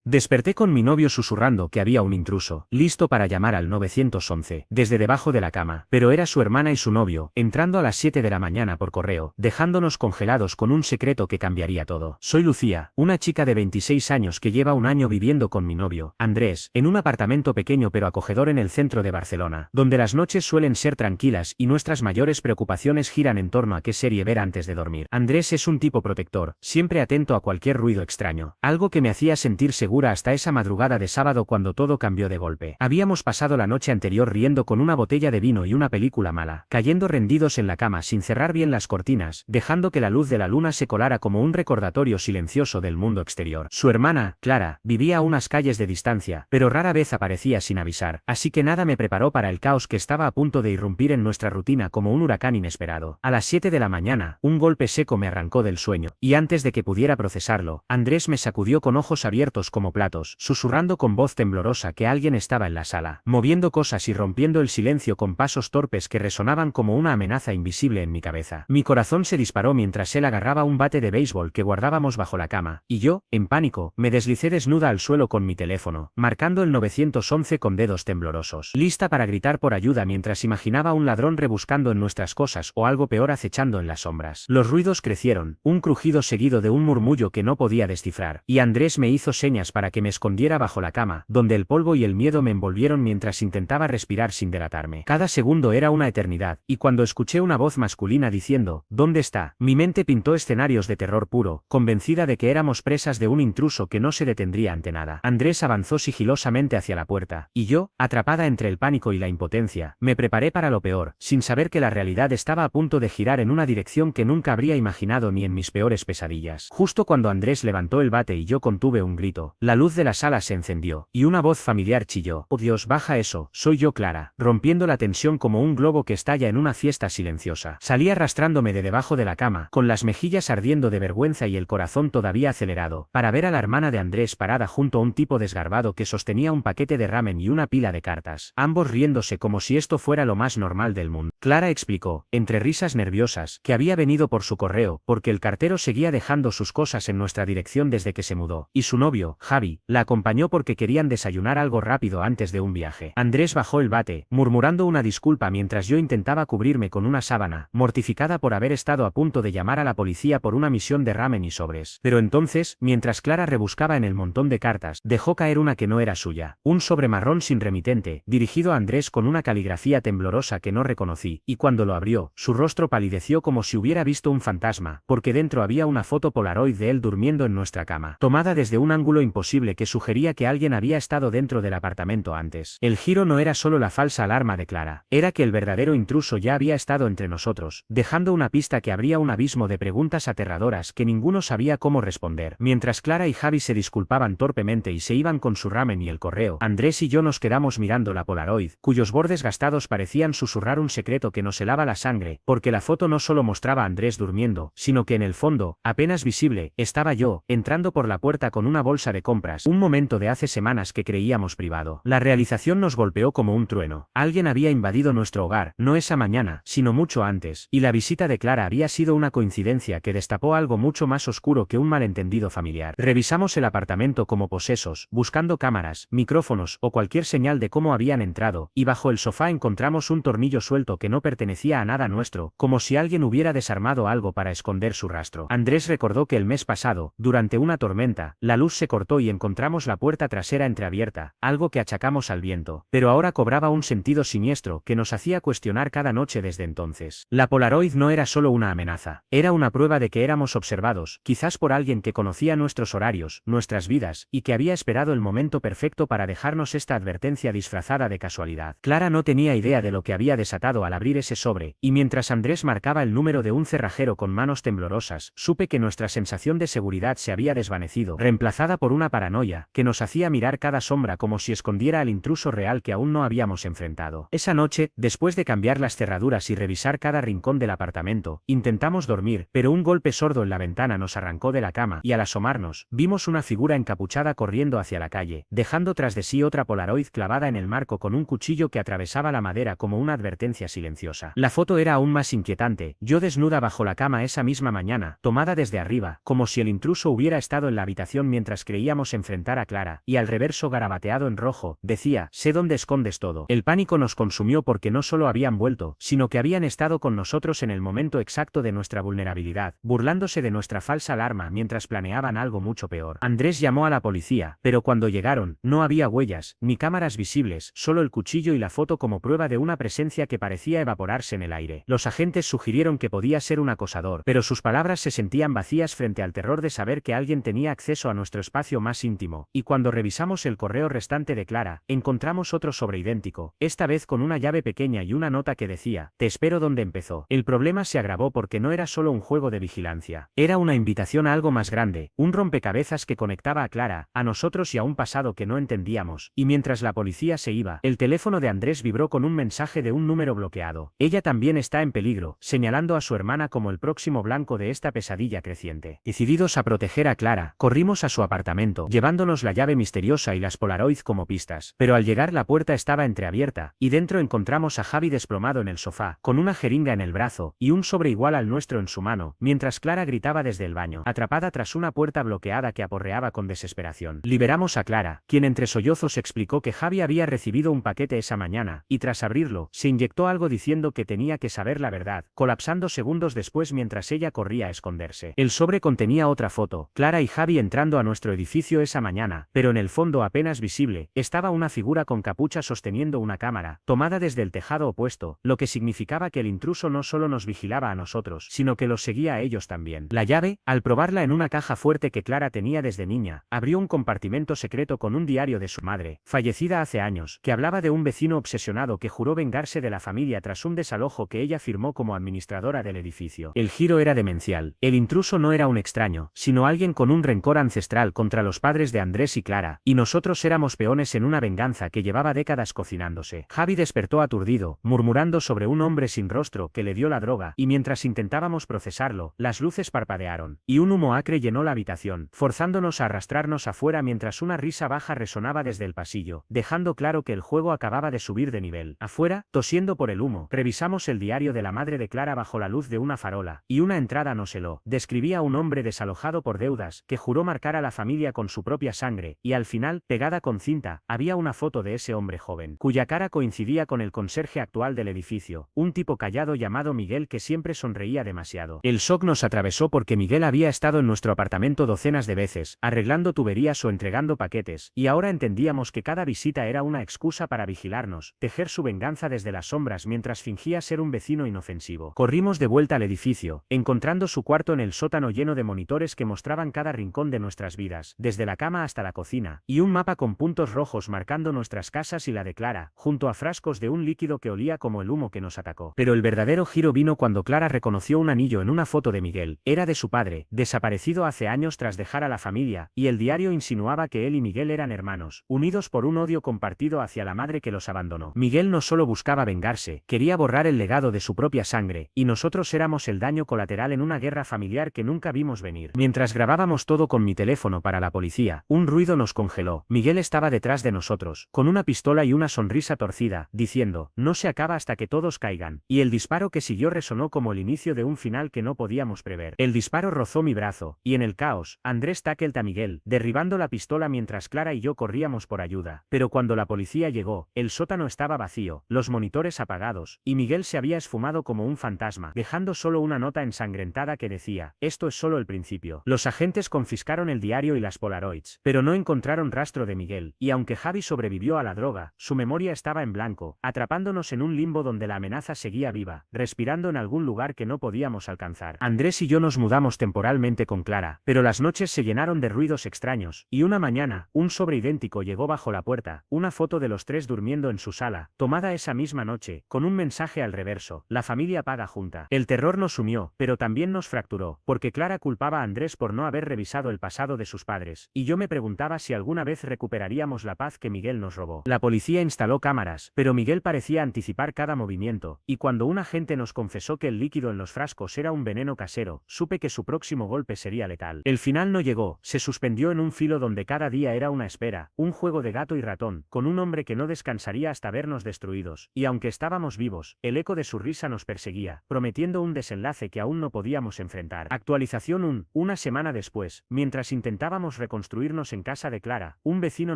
Desperté con mi novio susurrando que había un intruso, listo para llamar al 911, desde debajo de la cama, pero era su hermana y su novio, entrando a las 7 de la mañana por correo, dejándonos congelados con un secreto que cambiaría todo. Soy Lucía, una chica de 26 años que lleva un año viviendo con mi novio, Andrés, en un apartamento pequeño pero acogedor en el centro de Barcelona, donde las noches suelen ser tranquilas y nuestras mayores preocupaciones giran en torno a qué serie ver antes de dormir. Andrés es un tipo protector, siempre atento a cualquier ruido extraño, algo que me hacía sentir segura hasta esa madrugada de sábado cuando todo cambió de golpe. Habíamos pasado la noche anterior riendo con una botella de vino y una película mala, cayendo rendidos en la cama sin cerrar bien las cortinas, dejando que la luz de la luna se colara como un recordatorio silencioso del mundo exterior. Su hermana, Clara, vivía a unas calles de distancia, pero rara vez aparecía sin avisar, así que nada me preparó para el caos que estaba a punto de irrumpir en nuestra rutina como un huracán inesperado. A las 7 de la mañana, un golpe seco me arrancó del sueño, y antes de que pudiera procesarlo, Andrés me sacudió con ojos abiertos como platos, susurrando con voz temblorosa que alguien estaba en la sala, moviendo cosas y rompiendo el silencio con pasos torpes que resonaban como una amenaza invisible en mi cabeza. Mi corazón se disparó mientras él agarraba un bate de béisbol que guardábamos bajo la cama, y yo, en pánico, me deslicé desnuda al suelo con mi teléfono, marcando el 911 con dedos temblorosos, lista para gritar por ayuda mientras imaginaba a un ladrón rebuscando en nuestras cosas o algo peor acechando en las sombras. Los ruidos crecieron, un crujido seguido de un murmullo que no podía descifrar, y Andrés me hizo señas para que me escondiera bajo la cama, donde el polvo y el miedo me envolvieron mientras intentaba respirar sin delatarme. Cada segundo era una eternidad, y cuando escuché una voz masculina diciendo, ¿dónde está?, mi mente pintó escenarios de terror puro, convencida de que éramos presas de un intruso que no se detendría ante nada. Andrés avanzó sigilosamente hacia la puerta, y yo, atrapada entre el pánico y la impotencia, me preparé para lo peor, sin saber que la realidad estaba a punto de girar en una dirección que nunca habría imaginado ni en mis peores pesadillas. Justo cuando Andrés levantó el bate y yo contuve un grito, la luz de la sala se encendió, y una voz familiar chilló, «Oh Dios, baja eso, soy yo Clara», rompiendo la tensión como un globo que estalla en una fiesta silenciosa. Salí arrastrándome de debajo de la cama, con las mejillas ardiendo de vergüenza y el corazón todavía acelerado, para ver a la hermana de Andrés parada junto a un tipo desgarbado que sostenía un paquete de ramen y una pila de cartas, ambos riéndose como si esto fuera lo más normal del mundo. Clara explicó, entre risas nerviosas, que había venido por su correo, porque el cartero seguía dejando sus cosas en nuestra dirección desde que se mudó, y su novio, Javi, la acompañó porque querían desayunar algo rápido antes de un viaje. Andrés bajó el bate, murmurando una disculpa mientras yo intentaba cubrirme con una sábana, mortificada por haber estado a punto de llamar a la policía por una misión de ramen y sobres. Pero entonces, mientras Clara rebuscaba en el montón de cartas, dejó caer una que no era suya, un sobre marrón sin remitente, dirigido a Andrés con una caligrafía temblorosa que no reconocí, y cuando lo abrió, su rostro palideció como si hubiera visto un fantasma, porque dentro había una foto Polaroid de él durmiendo en nuestra cama, tomada desde un ángulo imposible que sugería que alguien había estado dentro del apartamento antes. El giro no era solo la falsa alarma de Clara, era que el verdadero intruso ya había estado entre nosotros, dejando una pista que abría un abismo de preguntas aterradoras que ninguno sabía cómo responder. Mientras Clara y Javi se disculpaban torpemente y se iban con su ramen y el correo, Andrés y yo nos quedamos mirando la Polaroid, cuyos bordes gastados parecían susurrar un secreto que nos helaba la sangre, porque la foto no solo mostraba a Andrés durmiendo, sino que en el fondo, apenas visible, estaba yo, entrando por la puerta con una bolsa de compras, un momento de hace semanas que creíamos privado. La realización nos golpeó como un trueno. Alguien había invadido nuestro hogar, no esa mañana, sino mucho antes, y la visita de Clara había sido una coincidencia que destapó algo mucho más oscuro que un malentendido familiar. Revisamos el apartamento como posesos, buscando cámaras, micrófonos o cualquier señal de cómo habían entrado, y bajo el sofá encontramos un tornillo suelto que no pertenecía a nada nuestro, como si alguien hubiera desarmado algo para esconder su rastro. Andrés recordó que el mes pasado, durante una tormenta, la luz se cortó y encontramos la puerta trasera entreabierta, algo que achacamos al viento, pero ahora cobraba un sentido siniestro que nos hacía cuestionar cada noche desde entonces. La Polaroid no era solo una amenaza, era una prueba de que éramos observados, quizás por alguien que conocía nuestros horarios, nuestras vidas, y que había esperado el momento perfecto para dejarnos esta advertencia disfrazada de casualidad. Clara no tenía idea de lo que había desatado al abrir ese sobre, y mientras Andrés marcaba el número de un cerrajero con manos temblorosas, supe que nuestra sensación de seguridad se había desvanecido, reemplazada por una paranoia, que nos hacía mirar cada sombra como si escondiera al intruso real que aún no habíamos enfrentado. Esa noche, después de cambiar las cerraduras y revisar cada rincón del apartamento, intentamos dormir, pero un golpe sordo en la ventana nos arrancó de la cama, y al asomarnos, vimos una figura encapuchada corriendo hacia la calle, dejando tras de sí otra Polaroid clavada en el marco con un cuchillo que atravesaba la madera como una advertencia silenciosa. La foto era aún más inquietante, yo desnuda bajo la cama esa misma mañana, tomada desde arriba, como si el intruso hubiera estado en la habitación mientras creíamos podíamos enfrentar a Clara, y al reverso garabateado en rojo, decía, sé dónde escondes todo. El pánico nos consumió porque no solo habían vuelto, sino que habían estado con nosotros en el momento exacto de nuestra vulnerabilidad, burlándose de nuestra falsa alarma mientras planeaban algo mucho peor. Andrés llamó a la policía, pero cuando llegaron, no había huellas, ni cámaras visibles, solo el cuchillo y la foto como prueba de una presencia que parecía evaporarse en el aire. Los agentes sugirieron que podía ser un acosador, pero sus palabras se sentían vacías frente al terror de saber que alguien tenía acceso a nuestro espacio más íntimo, y cuando revisamos el correo restante de Clara, encontramos otro sobreidéntico, esta vez con una llave pequeña y una nota que decía, te espero donde empezó. El problema se agravó porque no era solo un juego de vigilancia, era una invitación a algo más grande, un rompecabezas que conectaba a Clara, a nosotros y a un pasado que no entendíamos, y mientras la policía se iba, el teléfono de Andrés vibró con un mensaje de un número bloqueado. Ella también está en peligro, señalando a su hermana como el próximo blanco de esta pesadilla creciente. Decididos a proteger a Clara, corrimos a su apartamento, llevándonos la llave misteriosa y las Polaroid como pistas, pero al llegar la puerta estaba entreabierta, y dentro encontramos a Javi desplomado en el sofá, con una jeringa en el brazo, y un sobre igual al nuestro en su mano, mientras Clara gritaba desde el baño, atrapada tras una puerta bloqueada que aporreaba con desesperación. Liberamos a Clara, quien entre sollozos explicó que Javi había recibido un paquete esa mañana, y tras abrirlo, se inyectó algo diciendo que tenía que saber la verdad, colapsando segundos después mientras ella corría a esconderse. El sobre contenía otra foto, Clara y Javi entrando a nuestro edificio esa mañana, pero en el fondo apenas visible, estaba una figura con capucha sosteniendo una cámara, tomada desde el tejado opuesto, lo que significaba que el intruso no solo nos vigilaba a nosotros, sino que los seguía a ellos también. La llave, al probarla en una caja fuerte que Clara tenía desde niña, abrió un compartimento secreto con un diario de su madre, fallecida hace años, que hablaba de un vecino obsesionado que juró vengarse de la familia tras un desalojo que ella firmó como administradora del edificio. El giro era demencial. El intruso no era un extraño, sino alguien con un rencor ancestral contra los padres de Andrés y Clara, y nosotros éramos peones en una venganza que llevaba décadas cocinándose. Javi despertó aturdido, murmurando sobre un hombre sin rostro que le dio la droga, y mientras intentábamos procesarlo, las luces parpadearon, y un humo acre llenó la habitación, forzándonos a arrastrarnos afuera mientras una risa baja resonaba desde el pasillo, dejando claro que el juego acababa de subir de nivel. Afuera, tosiendo por el humo, revisamos el diario de la madre de Clara bajo la luz de una farola, y una entrada nos heló. Describía a un hombre desalojado por deudas, que juró marcar a la familia con su propia sangre, y al final, pegada con cinta, había una foto de ese hombre joven, cuya cara coincidía con el conserje actual del edificio, un tipo callado llamado Miguel que siempre sonreía demasiado. El shock nos atravesó porque Miguel había estado en nuestro apartamento docenas de veces, arreglando tuberías o entregando paquetes, y ahora entendíamos que cada visita era una excusa para vigilarnos, tejer su venganza desde las sombras mientras fingía ser un vecino inofensivo. Corrimos de vuelta al edificio, encontrando su cuarto en el sótano lleno de monitores que mostraban cada rincón de nuestras vidas, desde la cama hasta la cocina, y un mapa con puntos rojos marcando nuestras casas y la de Clara, junto a frascos de un líquido que olía como el humo que nos atacó. Pero el verdadero giro vino cuando Clara reconoció un anillo en una foto de Miguel. Era de su padre, desaparecido hace años tras dejar a la familia, y el diario insinuaba que él y Miguel eran hermanos, unidos por un odio compartido hacia la madre que los abandonó. Miguel no solo buscaba vengarse, quería borrar el legado de su propia sangre, y nosotros éramos el daño colateral en una guerra familiar que nunca vimos venir. Mientras grabábamos todo con mi teléfono para la policía, un ruido nos congeló. Miguel estaba detrás de nosotros, con una pistola y una sonrisa torcida, diciendo, no se acaba hasta que todos caigan, y el disparo que siguió resonó como el inicio de un final que no podíamos prever. El disparo rozó mi brazo, y en el caos, Andrés tackled a Miguel, derribando la pistola mientras Clara y yo corríamos por ayuda. Pero cuando la policía llegó, el sótano estaba vacío, los monitores apagados, y Miguel se había esfumado como un fantasma, dejando solo una nota ensangrentada que decía, esto es solo el principio. Los agentes confiscaron el diario y las Polaroids, pero no encontraron rastro de Miguel, y aunque Javi sobrevivió a la droga, su memoria estaba en blanco, atrapándonos en un limbo donde la amenaza seguía viva, respirando en algún lugar que no podíamos alcanzar. Andrés y yo nos mudamos temporalmente con Clara, pero las noches se llenaron de ruidos extraños, y una mañana, un sobre idéntico llegó bajo la puerta, una foto de los tres durmiendo en su sala, tomada esa misma noche, con un mensaje al reverso, la familia paga junta. El terror nos sumió, pero también nos fracturó, porque Clara culpaba a Andrés por no haber revisado el pasado de sus padres, y yo me preguntaba si alguna vez recuperaríamos la paz que Miguel nos robó. La policía instaló cámaras, pero Miguel parecía anticipar cada movimiento, y cuando un agente nos confesó que el líquido en los frascos era un veneno casero, supe que su próximo golpe sería letal. El final no llegó, se suspendió en un filo donde cada día era una espera, un juego de gato y ratón, con un hombre que no descansaría hasta vernos destruidos, y aunque estábamos vivos, el eco de su risa nos perseguía, prometiendo un desenlace que aún no podíamos enfrentar. Actualización una semana después, mientras intentábamos reconstruirnos en casa de Clara, un vecino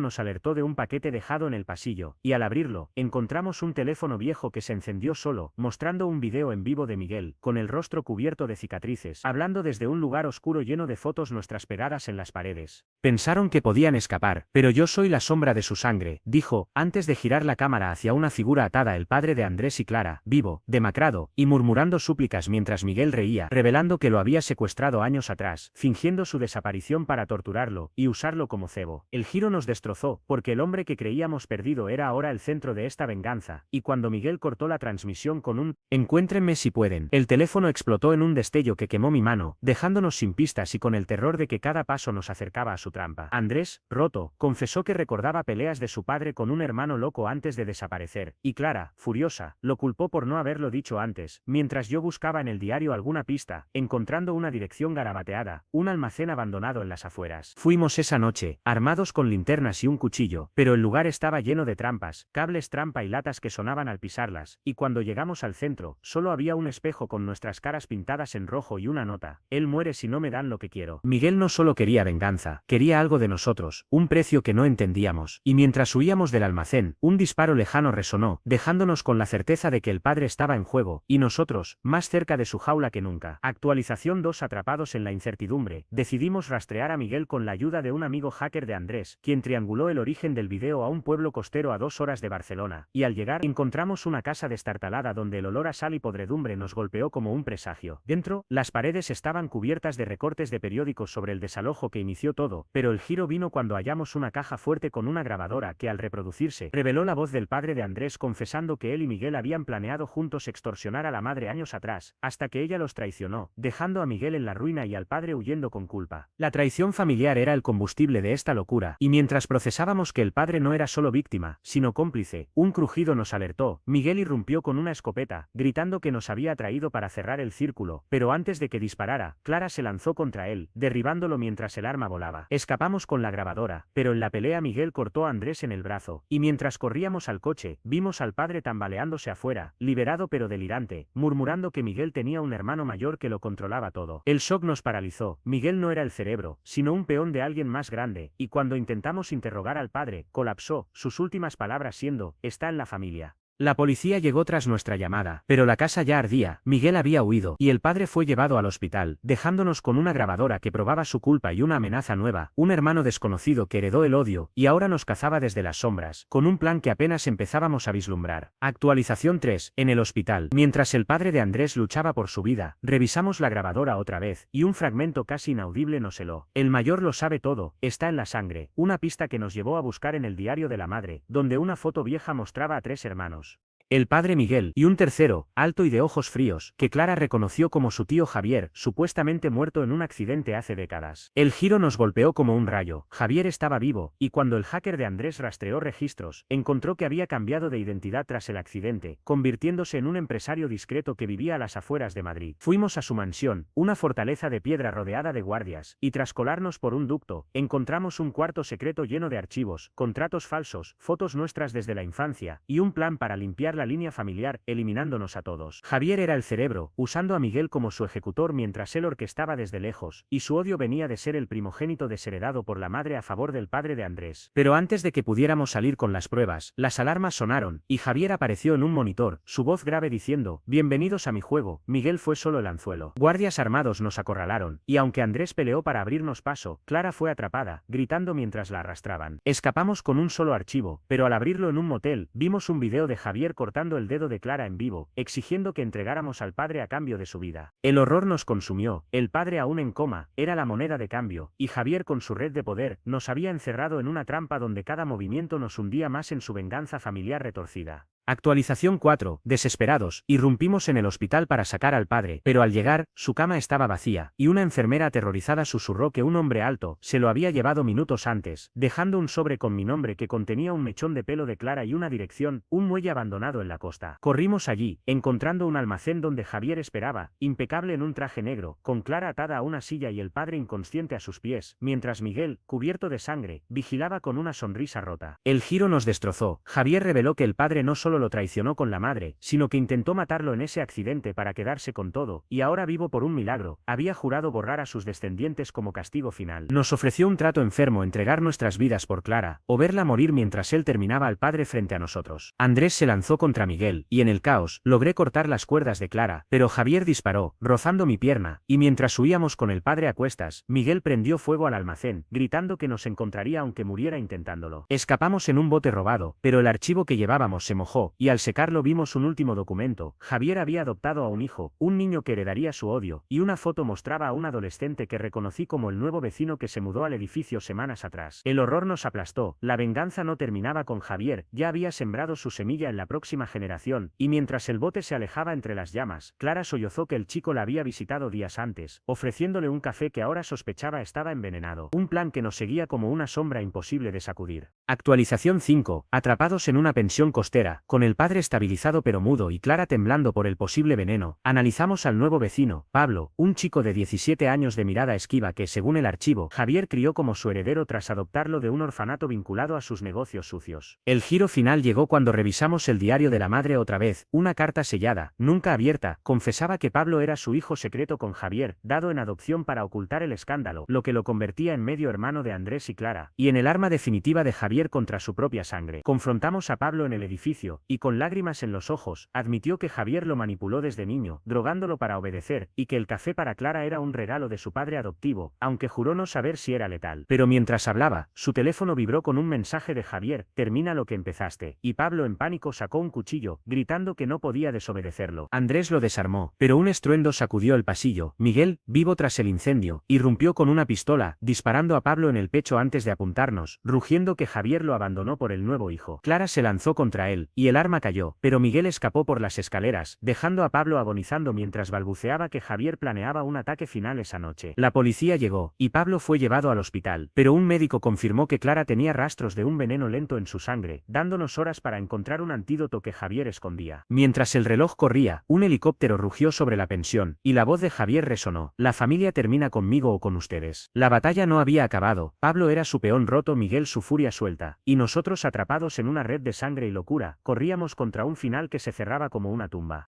nos alertó de un paquete dejado en el pasillo, y al abrirlo, encontramos un teléfono viejo que se encendió solo, mostrando un video en vivo de Miguel, con el rostro cubierto de cicatrices, hablando desde un lugar oscuro lleno de fotos nuestras pegadas en las paredes. Pensaron que podían escapar, pero yo soy la sombra de su sangre, dijo, antes de girar la cámara hacia una figura atada, el padre de Andrés y Clara, vivo, demacrado, y murmurando súplicas mientras Miguel reía, revelando que lo había secuestrado años atrás, fingiendo su desaparición para torturarlo, y usarlo como cebo. El giro nos destrozó, porque el hombre que creíamos perdido era ahora el centro de esta venganza, y cuando Miguel cortó la transmisión con un "encuéntrenme si pueden", el teléfono explotó en un destello que quemó mi mano, dejándonos sin pistas y con el terror de que cada paso nos acercaba a su trampa. Andrés, roto, confesó que recordaba peleas de su padre con un hermano loco antes de desaparecer, y Clara, furiosa, lo culpó por no haberlo dicho antes, mientras yo buscaba en el diario alguna pista, encontrando una dirección garabateada, un almacén abandonado en las afueras. Fuimos esa noche, armados con linternas y un cuchillo, pero el lugar estaba lleno de trampas, cables trampa y latas que sonaban al pisarlas, y cuando llegamos al centro, solo había un espejo con nuestras caras pintadas en rojo y una nota: él muere si no me dan lo que quiero. Miguel no solo quería venganza, quería algo de nosotros, un precio que no entendíamos, y mientras huíamos del almacén, un disparo lejano resonó, dejándonos con la certeza de que el padre estaba en juego, y nosotros, más cerca de su jaula que nunca. Actualización 2. Atrapados en la incertidumbre, decidimos rastrear a Miguel con la ayuda de un amigo hacker de Andrés, quien trianguló el origen del video a un pueblo costero a 2 horas de Barcelona, y al llegar encontramos una casa destartalada donde el olor a sal y podredumbre nos golpeó como un presagio. Dentro, las paredes estaban cubiertas de recortes de periódicos sobre el desalojo que inició todo, pero el giro vino cuando hallamos una caja fuerte con una grabadora que al reproducirse, reveló la voz del padre de Andrés confesando que él y Miguel habían planeado juntos extorsionar a la madre años atrás, hasta que ella los traicionó, dejando a Miguel en la ruina y al padre huyendo con culpa. La traición familiar era el combustible de esta locura, y mientras procesábamos que el padre no era solo víctima, sino cómplice, un crujido nos alertó. Miguel irrumpió con una escopeta, gritando que nos había traído para cerrar el círculo, pero antes de que disparara, Clara se lanzó contra él, derribándolo mientras el arma volaba. Escapamos con la grabadora, pero en la pelea Miguel cortó a Andrés en el brazo, y mientras corríamos al coche, vimos al padre tambaleándose afuera, liberado pero delirante, murmurando que Miguel tenía un hermano mayor que lo controlaba todo. El shock nos paralizó. Miguel no era el cerebro, sino un peón de alguien más grande, y cuando intentamos interrogar al padre, colapsó, sus últimas palabras siendo: está en la familia. La policía llegó tras nuestra llamada, pero la casa ya ardía, Miguel había huido, y el padre fue llevado al hospital, dejándonos con una grabadora que probaba su culpa y una amenaza nueva, un hermano desconocido que heredó el odio, y ahora nos cazaba desde las sombras, con un plan que apenas empezábamos a vislumbrar. Actualización 3. En el hospital, mientras el padre de Andrés luchaba por su vida, revisamos la grabadora otra vez, y un fragmento casi inaudible nos heló. El mayor lo sabe todo, está en la sangre, una pista que nos llevó a buscar en el diario de la madre, donde una foto vieja mostraba a 3 hermanos. El padre Miguel, y un tercero, alto y de ojos fríos, que Clara reconoció como su tío Javier, supuestamente muerto en un accidente hace décadas. El giro nos golpeó como un rayo. Javier estaba vivo, y cuando el hacker de Andrés rastreó registros, encontró que había cambiado de identidad tras el accidente, convirtiéndose en un empresario discreto que vivía a las afueras de Madrid. Fuimos a su mansión, una fortaleza de piedra rodeada de guardias, y tras colarnos por un ducto, encontramos un cuarto secreto lleno de archivos, contratos falsos, fotos nuestras desde la infancia, y un plan para limpiar la línea familiar, eliminándonos a todos. Javier era el cerebro, usando a Miguel como su ejecutor mientras él orquestaba desde lejos, y su odio venía de ser el primogénito desheredado por la madre a favor del padre de Andrés. Pero antes de que pudiéramos salir con las pruebas, las alarmas sonaron, y Javier apareció en un monitor, su voz grave diciendo: bienvenidos a mi juego. Miguel fue solo el anzuelo. Guardias armados nos acorralaron, y aunque Andrés peleó para abrirnos paso, Clara fue atrapada, gritando mientras la arrastraban. Escapamos con un solo archivo, pero al abrirlo en un motel, vimos un video de Javier cortando el dedo de Clara en vivo, exigiendo que entregáramos al padre a cambio de su vida. El horror nos consumió, el padre aún en coma, era la moneda de cambio, y Javier con su red de poder, nos había encerrado en una trampa donde cada movimiento nos hundía más en su venganza familiar retorcida. Actualización 4. Desesperados, irrumpimos en el hospital para sacar al padre, pero al llegar, su cama estaba vacía, y una enfermera aterrorizada susurró que un hombre alto se lo había llevado minutos antes, dejando un sobre con mi nombre que contenía un mechón de pelo de Clara y una dirección, un muelle abandonado en la costa. Corrimos allí, encontrando un almacén donde Javier esperaba, impecable en un traje negro, con Clara atada a una silla y el padre inconsciente a sus pies, mientras Miguel, cubierto de sangre, vigilaba con una sonrisa rota. El giro nos destrozó. Javier reveló que el padre no solo solo lo traicionó con la madre, sino que intentó matarlo en ese accidente para quedarse con todo, y ahora vivo por un milagro. Había jurado borrar a sus descendientes como castigo final. Nos ofreció un trato enfermo: entregar nuestras vidas por Clara, o verla morir mientras él terminaba al padre frente a nosotros. Andrés se lanzó contra Miguel, y en el caos, logré cortar las cuerdas de Clara, pero Javier disparó, rozando mi pierna, y mientras huíamos con el padre a cuestas, Miguel prendió fuego al almacén, gritando que nos encontraría aunque muriera intentándolo. Escapamos en un bote robado, pero el archivo que llevábamos se mojó, y al secarlo vimos un último documento. Javier había adoptado a un hijo, un niño que heredaría su odio, y una foto mostraba a un adolescente que reconocí como el nuevo vecino que se mudó al edificio semanas atrás. El horror nos aplastó. La venganza no terminaba con Javier, ya había sembrado su semilla en la próxima generación, y mientras el bote se alejaba entre las llamas, Clara sollozó que el chico la había visitado días antes, ofreciéndole un café que ahora sospechaba estaba envenenado. Un plan que nos seguía como una sombra imposible de sacudir. Actualización 5. Atrapados en una pensión costera, con el padre estabilizado pero mudo y Clara temblando por el posible veneno, analizamos al nuevo vecino, Pablo, un chico de 17 años de mirada esquiva que, según el archivo, Javier crió como su heredero tras adoptarlo de un orfanato vinculado a sus negocios sucios. El giro final llegó cuando revisamos el diario de la madre otra vez. Una carta sellada, nunca abierta, confesaba que Pablo era su hijo secreto con Javier, dado en adopción para ocultar el escándalo, lo que lo convertía en medio hermano de Andrés y Clara, y en el arma definitiva de Javier contra su propia sangre. Confrontamos a Pablo en el edificio, y con lágrimas en los ojos, admitió que Javier lo manipuló desde niño, drogándolo para obedecer, y que el café para Clara era un regalo de su padre adoptivo, aunque juró no saber si era letal. Pero mientras hablaba, su teléfono vibró con un mensaje de Javier: termina lo que empezaste, y Pablo en pánico sacó un cuchillo, gritando que no podía desobedecerlo. Andrés lo desarmó, pero un estruendo sacudió el pasillo. Miguel, vivo tras el incendio, irrumpió con una pistola, disparando a Pablo en el pecho antes de apuntarnos, rugiendo que Javier lo abandonó por el nuevo hijo. Clara se lanzó contra él, y el arma cayó, pero Miguel escapó por las escaleras, dejando a Pablo agonizando mientras balbuceaba que Javier planeaba un ataque final esa noche. La policía llegó, y Pablo fue llevado al hospital, pero un médico confirmó que Clara tenía rastros de un veneno lento en su sangre, dándonos horas para encontrar un antídoto que Javier escondía. Mientras el reloj corría, un helicóptero rugió sobre la pensión, y la voz de Javier resonó: la familia termina conmigo o con ustedes. La batalla no había acabado. Pablo era su peón roto, Miguel su furia suelta, y nosotros, atrapados en una red de sangre y locura, corríamos contra un final que se cerraba como una tumba.